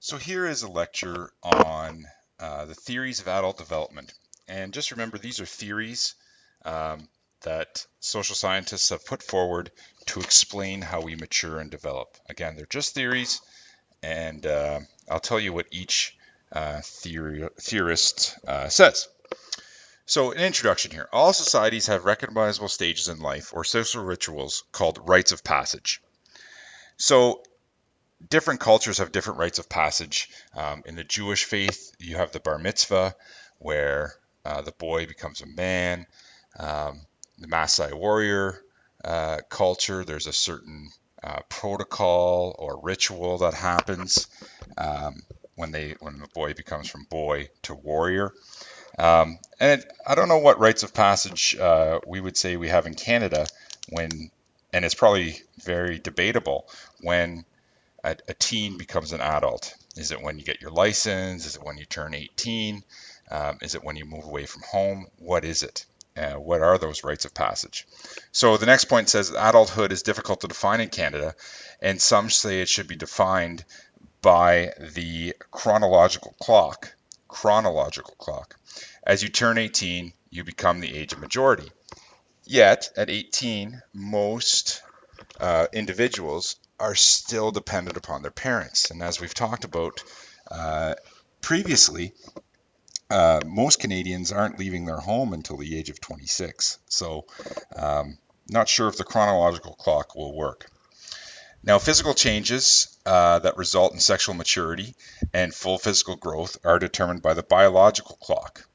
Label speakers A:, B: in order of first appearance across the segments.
A: So here is a lecture on the theories of adult development. And just remember, these are theories that social scientists have put forward to explain how we mature and develop. Again, they're just theories, and I'll tell you what each theorist says. So an introduction here. All societies have recognizable stages in life or social rituals called rites of passage. So different cultures have different rites of passage. In the Jewish faith, you have the bar mitzvah, where the boy becomes a man. The Maasai warrior culture, there's a certain protocol or ritual that happens when the boy becomes from boy to warrior. And I don't know what rites of passage we would say we have in Canada when, and it's probably very debatable when a teen becomes an adult. Is it when you get your license? Is it when you turn 18? Is it when you move away from home? What is it? What are those rites of passage? So the next point says adulthood is difficult to define in Canada, and some say it should be defined by the chronological clock. Chronological clock. As you turn 18, you become the age of majority. Yet, at 18, most individuals are still dependent upon their parents. And as we've talked about previously, most Canadians aren't leaving their home until the age of 26. So, not sure if the chronological clock will work. Now, physical changes that result in sexual maturity and full physical growth are determined by the biological clock.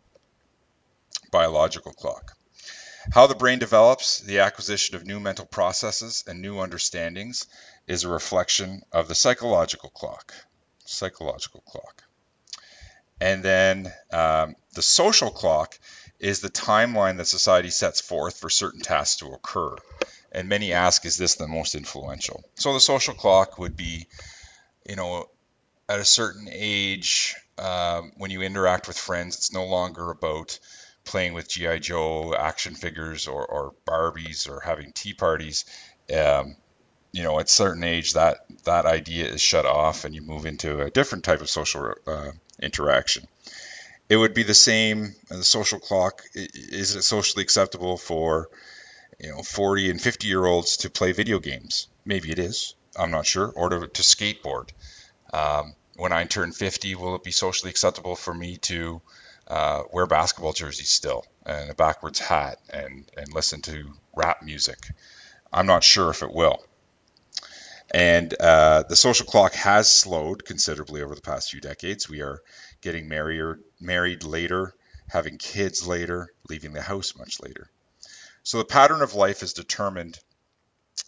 A: Biological clock. How the brain develops, the acquisition of new mental processes and new understandings is a reflection of the psychological clock. Psychological clock. And then the social clock is the timeline that society sets forth for certain tasks to occur. And many ask, is this the most influential? So the social clock would be, at a certain age, when you interact with friends, it's no longer about playing with G.I. Joe action figures or Barbies or having tea parties. At a certain age, that idea is shut off and you move into a different type of social interaction. It would be the same. The social clock, is it socially acceptable for 40 and 50-year-olds to play video games? Maybe it is. I'm not sure. Or to skateboard. When I turn 50, will it be socially acceptable for me to wear basketball jerseys still and a backwards hat and listen to rap music? I'm not sure if it will. And the social clock has slowed considerably over the past few decades. We are getting married later, having kids later, leaving the house much later. So the pattern of life is determined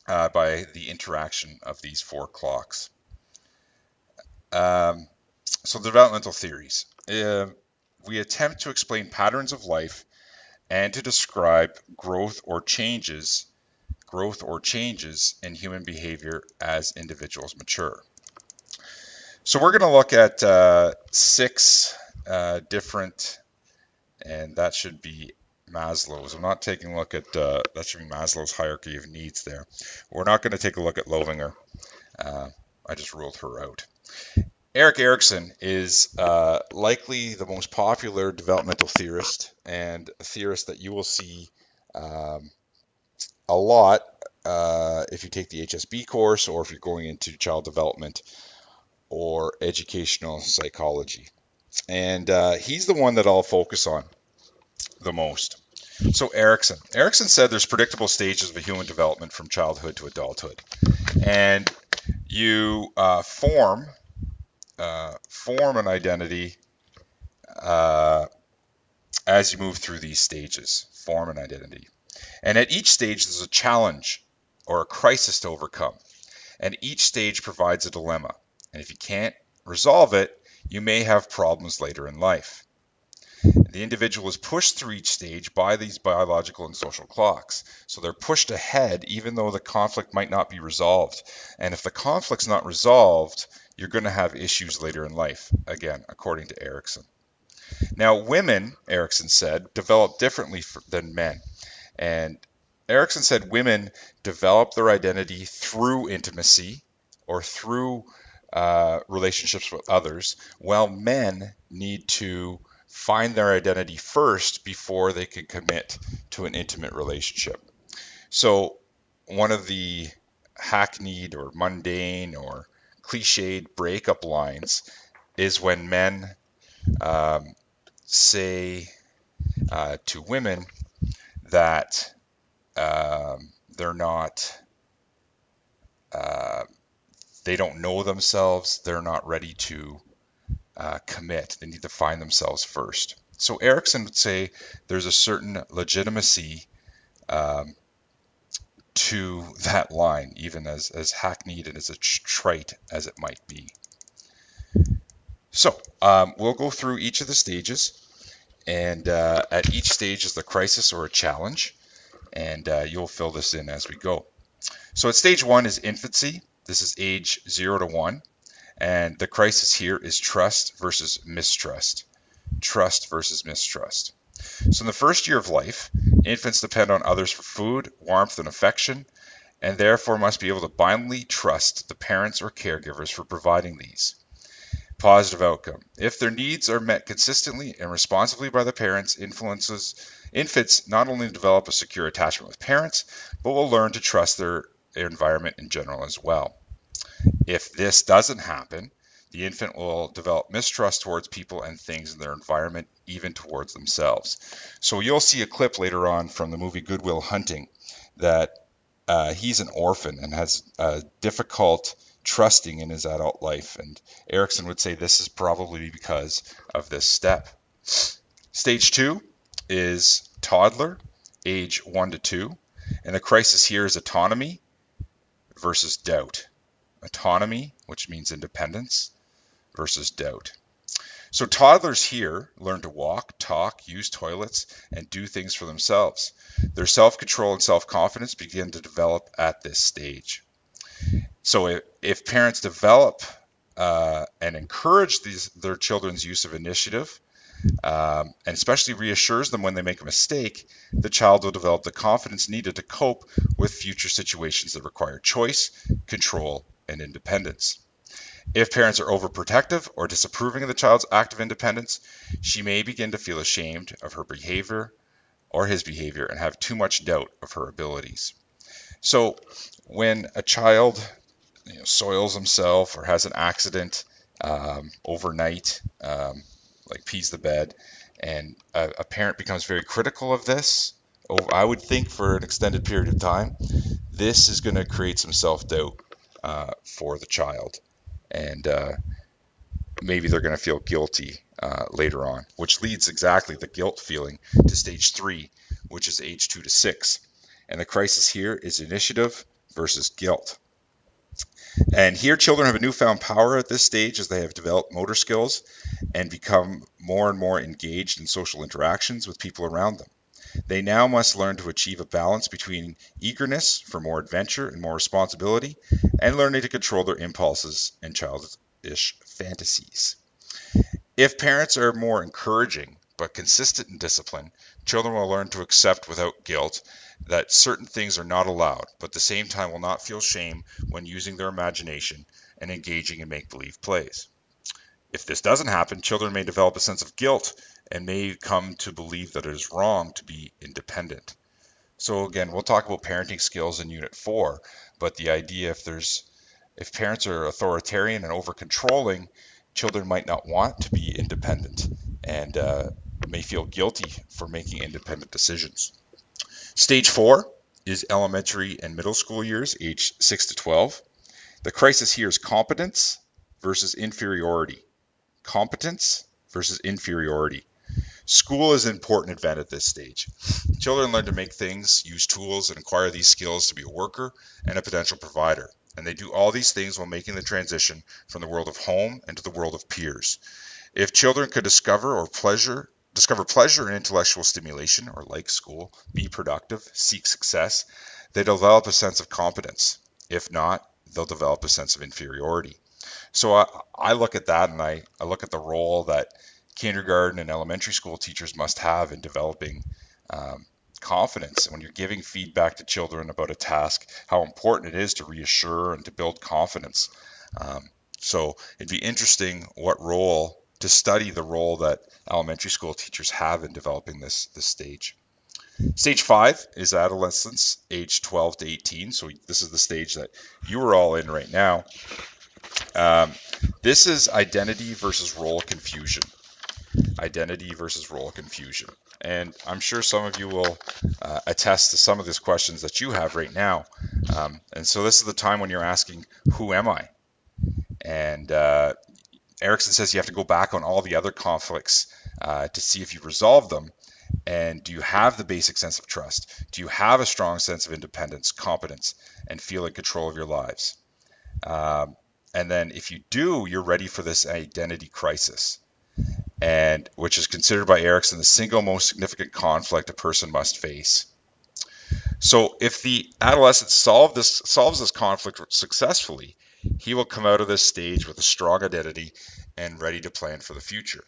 A: by the interaction of these four clocks. So developmental theories. We attempt to explain patterns of life and to describe growth or changes in human behavior as individuals mature. So we're going to look at 6 different, and that should be Maslow's. I'm not taking a look at, that should be Maslow's hierarchy of needs there. We're not going to take a look at Lovinger. I just ruled her out. Erik Erikson is likely the most popular developmental theorist, and a theorist that you will see a lot if you take the HSB course or if you're going into child development or educational psychology. And he's the one that I'll focus on the most. So Erikson said there's predictable stages of a human development from childhood to adulthood, and you form an identity as you move through these stages. Form an identity, and at each stage there's a challenge or a crisis to overcome, and each stage provides a dilemma. And if you can't resolve it, you may have problems later in life. The individual is pushed through each stage by these biological and social clocks. So they're pushed ahead even though the conflict might not be resolved. And if the conflict's not resolved, you're going to have issues later in life, again, according to Erikson. Now, women, Erikson said, develop differently than men. And Erikson said women develop their identity through intimacy or through relationships with others, while men need to find their identity first before they can commit to an intimate relationship. So, one of the hackneyed or mundane or cliched breakup lines is when men say to women that they're not, uh, they don't know themselves, they're not ready to commit, they need to find themselves first. So Erikson would say there's a certain legitimacy um, to that line, even as hackneyed and as a trite as it might be. So we'll go through each of the stages, and at each stage is the crisis or a challenge, and you'll fill this in as we go. So at stage 1 is infancy. This is age 0 to 1, and the crisis here is trust versus mistrust. Trust versus mistrust. So in the first year of life, infants depend on others for food, warmth, and affection, and therefore must be able to blindly trust the parents or caregivers for providing these. Positive outcome. If their needs are met consistently and responsively by the parents, infants not only develop a secure attachment with parents, but will learn to trust their environment in general as well. If this doesn't happen, the infant will develop mistrust towards people and things in their environment, even towards themselves. So you'll see a clip later on from the movie Good Will Hunting that he's an orphan and has difficult trusting in his adult life. And Erikson would say this is probably because of this step. Stage 2 is toddler, age 1 to 2. And the crisis here is autonomy versus doubt. Autonomy, which means independence, versus doubt. So toddlers here learn to walk, talk, use toilets, and do things for themselves. Their self-control and self-confidence begin to develop at this stage. So if parents develop and encourage their children's use of initiative, and especially reassures them when they make a mistake, the child will develop the confidence needed to cope with future situations that require choice, control, and independence. If parents are overprotective or disapproving of the child's act of independence, she may begin to feel ashamed of her behavior or his behavior and have too much doubt of her abilities. So when a child soils himself or has an accident overnight, like pees the bed, and a parent becomes very critical of this, I would think for an extended period of time, this is going to create some self-doubt for the child. And maybe they're going to feel guilty later on, which leads exactly the guilt feeling to stage 3, which is age 2 to 6. And the crisis here is initiative versus guilt. And here children have a newfound power at this stage as they have developed motor skills and become more and more engaged in social interactions with people around them. They now must learn to achieve a balance between eagerness for more adventure and more responsibility and learning to control their impulses and childish fantasies. If parents are more encouraging but consistent in discipline, children will learn to accept without guilt that certain things are not allowed, but at the same time will not feel shame when using their imagination and engaging in make-believe plays. If this doesn't happen, children may develop a sense of guilt and may come to believe that it is wrong to be independent. So again, we'll talk about parenting skills in Unit 4, but the idea if parents are authoritarian and over-controlling, children might not want to be independent and may feel guilty for making independent decisions. Stage 4 is elementary and middle school years, age 6 to 12. The crisis here is competence versus inferiority. Competence versus inferiority. School is an important event at this stage. Children learn to make things, use tools, and acquire these skills to be a worker and a potential provider. And they do all these things while making the transition from the world of home into the world of peers. If children could discover pleasure in intellectual stimulation or like school, be productive, seek success, they develop a sense of competence. If not, they'll develop a sense of inferiority. So I look at that and I look at the role that kindergarten and elementary school teachers must have in developing confidence. When you're giving feedback to children about a task, how important it is to reassure and to build confidence. So it'd be interesting to study the role that elementary school teachers have in developing this stage. Stage 5 is adolescence, age 12 to 18. So this is the stage that you are all in right now. This is identity versus role confusion. Identity versus role confusion. And I'm sure some of you will attest to some of these questions that you have right now. And so this is the time when you're asking, who am I? And Erikson says you have to go back on all the other conflicts to see if you resolve them. And do you have the basic sense of trust? Do you have a strong sense of independence, competence, and feel in control of your lives? And then if you do, you're ready for this identity crisis, and which is considered by Erikson the single most significant conflict a person must face. So if the adolescent solves this conflict successfully, he will come out of this stage with a strong identity and ready to plan for the future.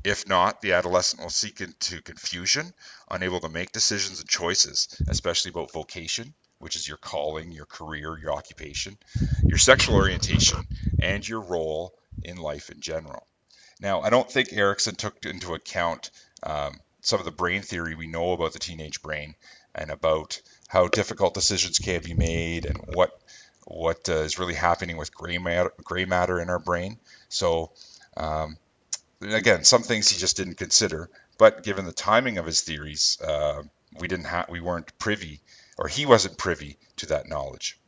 A: If not, the adolescent will seek into confusion, unable to make decisions and choices, especially about vocation, which is your calling, your career, your occupation, your sexual orientation, and your role in life in general. Now, I don't think Erikson took into account some of the brain theory we know about the teenage brain and about how difficult decisions can be made and what is really happening with gray matter in our brain. So again, some things he just didn't consider. But given the timing of his theories, we weren't privy, or he wasn't privy to that knowledge.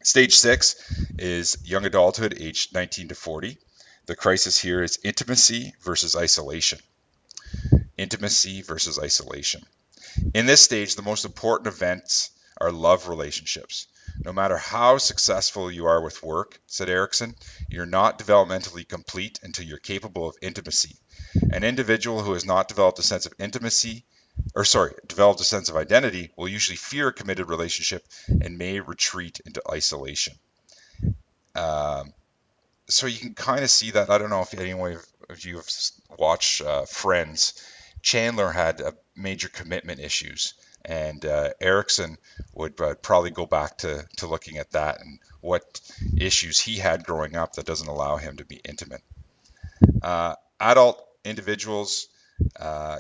A: Stage 6 is young adulthood, aged 19 to 40. The crisis here is intimacy versus isolation. Intimacy versus isolation. In this stage, the most important events are love relationships. No matter how successful you are with work, said Erikson, you're not developmentally complete until you're capable of intimacy. An individual who has not developed a sense of developed a sense of identity will usually fear a committed relationship and may retreat into isolation. So you can kind of see that. I don't know if anyone of you have watched Friends. Chandler had major commitment issues, and Erikson would probably go back to looking at that and what issues he had growing up that doesn't allow him to be intimate. Adult individuals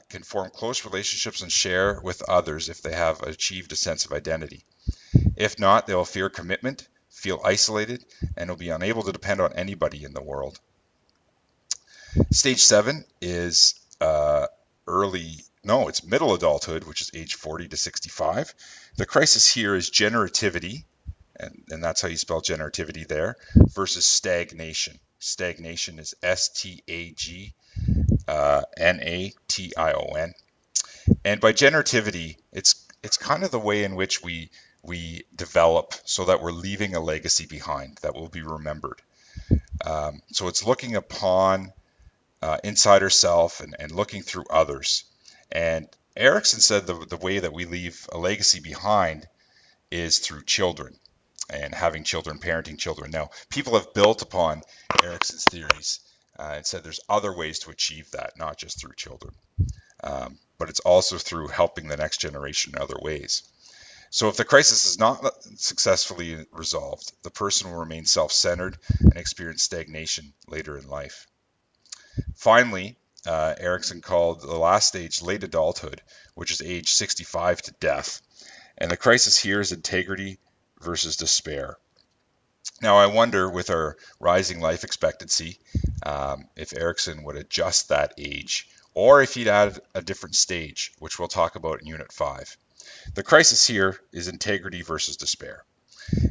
A: can form close relationships and share with others if they have achieved a sense of identity. If not, they will fear commitment, feel isolated, and will be unable to depend on anybody in the world. Stage 7 is it's middle adulthood, which is age 40 to 65. The crisis here is generativity, and that's how you spell generativity there, versus stagnation. Stagnation is STAGNATION. And by generativity, it's kind of the way in which we develop so that we're leaving a legacy behind that will be remembered. So it's looking upon inside ourselves and looking through others. And Erikson said the way that we leave a legacy behind is through children and having children, parenting children. Now, people have built upon Erikson's theories and said there's other ways to achieve that, not just through children. But it's also through helping the next generation in other ways. So if the crisis is not successfully resolved, the person will remain self-centered and experience stagnation later in life. Finally, Erikson called the last stage late adulthood, which is age 65 to death. And the crisis here is integrity versus despair. Now, I wonder, with our rising life expectancy, if Erikson would adjust that age, or if he'd add a different stage, which we'll talk about in Unit 5. The crisis here is integrity versus despair.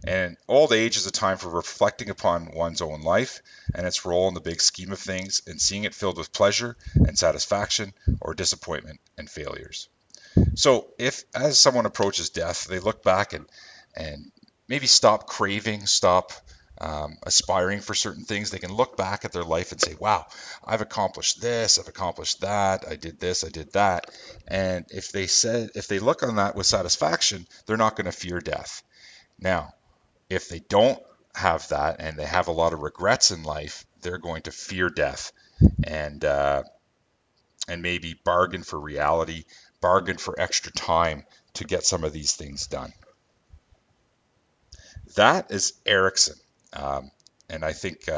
A: And old age is a time for reflecting upon one's own life and its role in the big scheme of things and seeing it filled with pleasure and satisfaction or disappointment and failures. So if, as someone approaches death, they look back and maybe stop craving, stop aspiring for certain things, they can look back at their life and say, wow, I've accomplished this, I've accomplished that, I did this, I did that. And if they look on that with satisfaction, they're not going to fear death. Now, if they don't have that and they have a lot of regrets in life, they're going to fear death and maybe bargain for reality, bargain for extra time to get some of these things done. That is Erikson. And I think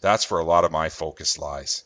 A: that's where a lot of my focus lies.